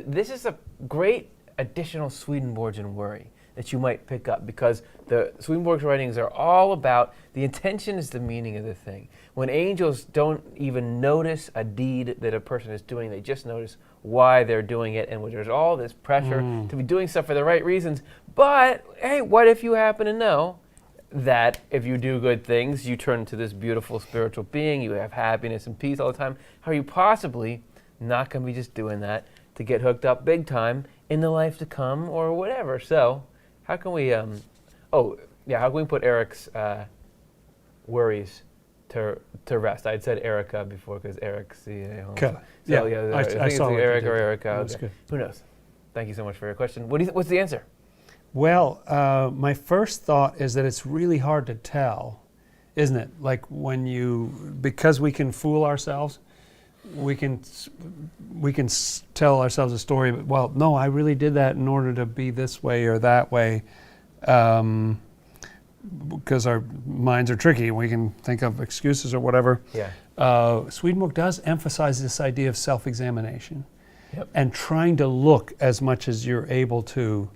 This is a great additional Swedenborgian worry that you might pick up, because the Swedenborg's writings are all about the intention is the meaning of the thing. When angels don't even notice a deed that a person is doing, they just notice why they're doing it, and there's all this pressure to be doing stuff for the right reasons. But hey, what if you happen to know that if you do good things, you turn into this beautiful spiritual being, you have happiness and peace all the time? How are you possibly not going to be just doing that to get hooked up big time in the life to come or whatever? So how can we, how can we put Eric's worries to rest? I'd said Erica before because Eric's the Okay. So Yeah, I think I it's saw what you Eric did or there. Erica. That's Okay. good. Who knows? Thank you so much for your question. What's the answer? Well, my first thought is that it's really hard to tell, isn't it? Like because we can fool ourselves, we can tell ourselves a story, but well, no, I really did that in order to be this way or that way, because our minds are tricky. We can think of excuses or whatever. Yeah. Swedenborg does emphasize this idea of self-examination. Yep. And trying to look as much as you're able to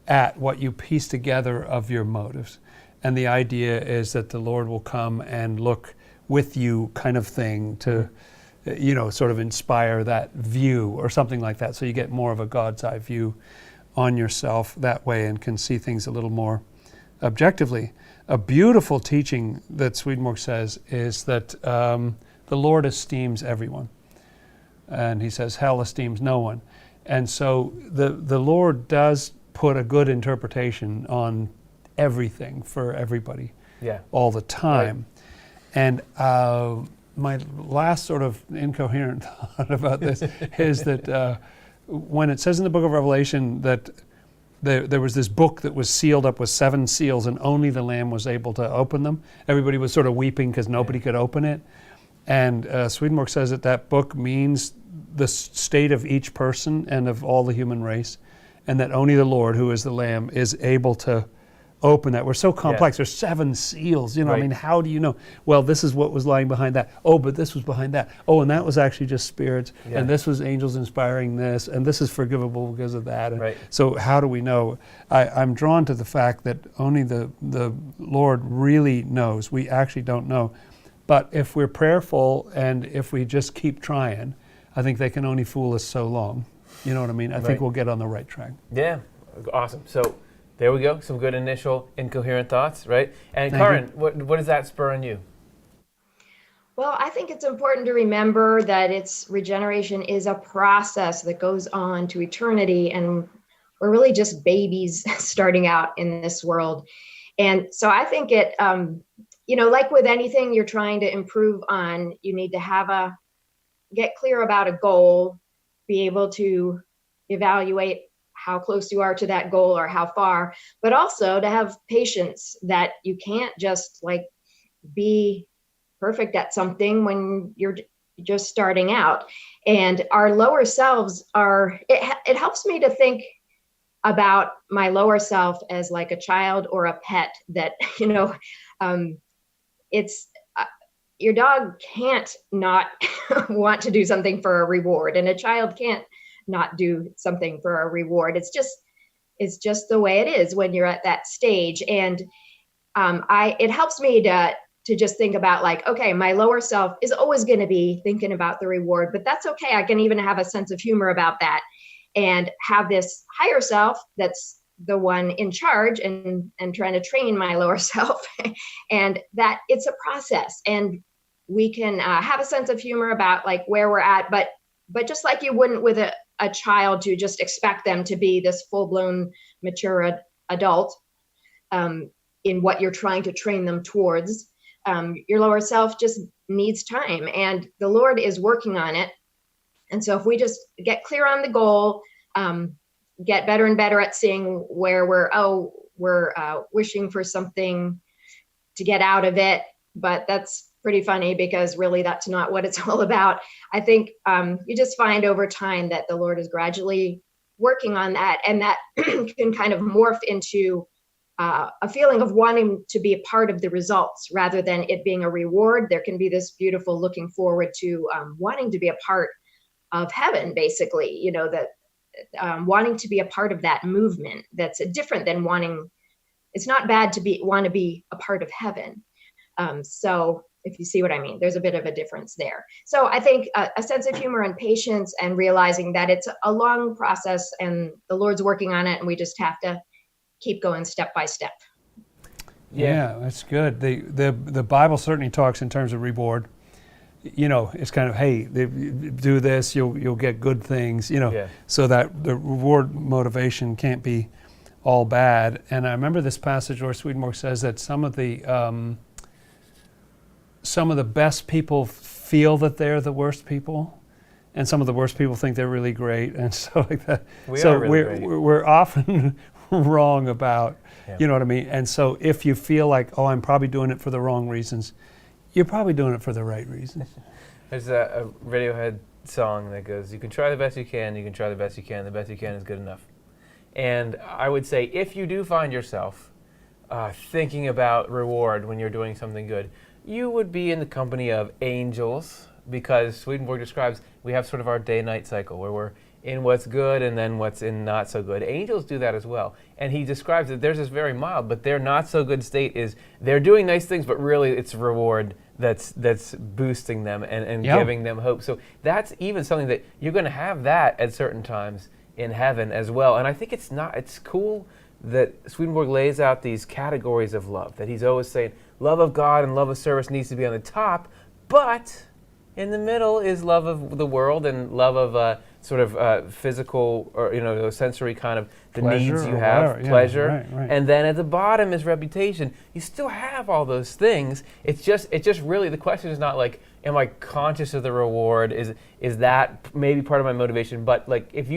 at what you piece together of your motives. And the idea is that the Lord will come and look with you, kind of thing, to sort of inspire that view or something like that. So you get more of a God's eye view on yourself that way and can see things a little more objectively. A beautiful teaching that Swedenborg says is that the Lord esteems everyone. And he says, hell esteems no one. And so the Lord does put a good interpretation on everything for everybody, all the time. Right. And my last sort of incoherent thought about this is that when it says in the book of Revelation that there was this book that was sealed up with 7 seals and only the Lamb was able to open them, everybody was sort of weeping because nobody could open it. And Swedenborg says that book means the state of each person and of all the human race, and that only the Lord, who is the Lamb, is able to open that. We're so complex. There's 7 seals. Right. I mean, how do you know? Well, this is what was lying behind that. Oh, but this was behind that. Oh, and that was actually just spirits. Yeah. And this was angels inspiring this. And this is forgivable because of that. Right. So how do we know? I'm drawn to the fact that only the Lord really knows. We actually don't know. But if we're prayerful and if we just keep trying, I think they can only fool us so long. You know what I mean? I think we'll get on the right track. Yeah, awesome. So there we go. Some good initial incoherent thoughts, right? And Karin, what does that spur on you? Well, I think it's important to remember that regeneration is a process that goes on to eternity, and we're really just babies starting out in this world. And so I think it, like with anything you're trying to improve on, you need to get clear about a goal, be able to evaluate how close you are to that goal or how far, but also to have patience that you can't just be perfect at something when you're just starting out. And our lower selves it helps me to think about my lower self as like a child or a pet that, your dog can't not want to do something for a reward, and a child can't not do something for a reward. It's just the way it is when you're at that stage. And it helps me to just think about okay, my lower self is always going to be thinking about the reward, but that's okay. I can even have a sense of humor about that and have this higher self that's the one in charge and trying to train my lower self. And that it's a process, and we can have a sense of humor about where we're at, but just like you wouldn't with a child, to just expect them to be this full-blown mature adult in what you're trying to train them towards. Your lower self just needs time, and the Lord is working on it. And so if we just get clear on the goal, get better and better at seeing where we're wishing for something to get out of it, but that's pretty funny because really that's not what it's all about. I think you just find over time that the Lord is gradually working on that, and that can kind of morph into a feeling of wanting to be a part of the results rather than it being a reward. There can be this beautiful looking forward to wanting to be a part of heaven, basically, that wanting to be a part of that movement. That's different than wanting. It's not bad to want to be a part of heaven. So if you see what I mean, there's a bit of a difference there. So I think a sense of humor and patience, and realizing that it's a long process and the Lord's working on it, and we just have to keep going step by step. Yeah, that's good. The Bible certainly talks in terms of reward. It's kind of, hey, do this, you'll get good things. So that the reward motivation can't be all bad. And I remember this passage where Swedenborg says that some of the best people feel that they're the worst people, and some of the worst people think they're really great, and so like that. We're often wrong about, you know what I mean? And so if you feel like, oh, I'm probably doing it for the wrong reasons, you're probably doing it for the right reasons. There's a Radiohead song that goes, you can try the best you can, the best you can, the best you can is good enough. And I would say if you do find yourself thinking about reward when you're doing something good, you would be in the company of angels, because Swedenborg describes we have sort of our day-night cycle where we're in what's good and then what's in not so good. Angels do that as well. And he describes that there's this very mild, but their not so good state is they're doing nice things, but really it's reward that's boosting them and giving them hope. So that's even something that you're going to have that at certain times in heaven as well. And I think it's cool that Swedenborg lays out these categories of love, that he's always saying love of God and love of service needs to be on the top, but in the middle is love of the world and love of sort of physical or sensory kind of the pleasure needs you have, pleasure, right. And then at the bottom is reputation. You still have all those things. It's just really the question is not like, am I conscious of the reward? Is that maybe part of my motivation? But like if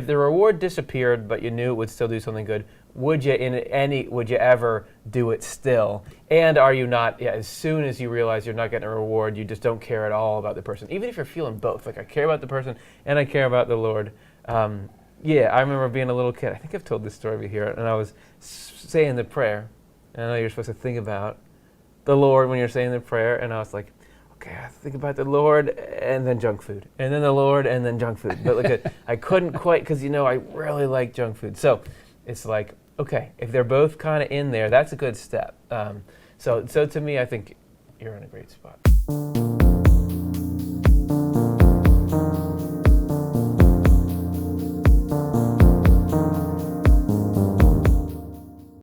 the reward disappeared, but you knew it would still do something good, would you ever do it still? And are you not, as soon as you realize you're not getting a reward, you just don't care at all about the person, even if you're feeling both. Like I care about the person and I care about the Lord. I remember being a little kid. I think I've told this story here, and I was saying the prayer. And I know you're supposed to think about the Lord when you're saying the prayer, and I was like, okay, I think about the Lord and then junk food, and then the Lord and then junk food. But like I couldn't quite, because I really like junk food. So it's like, okay, if they're both kind of in there, that's a good step. So to me, I think you're in a great spot.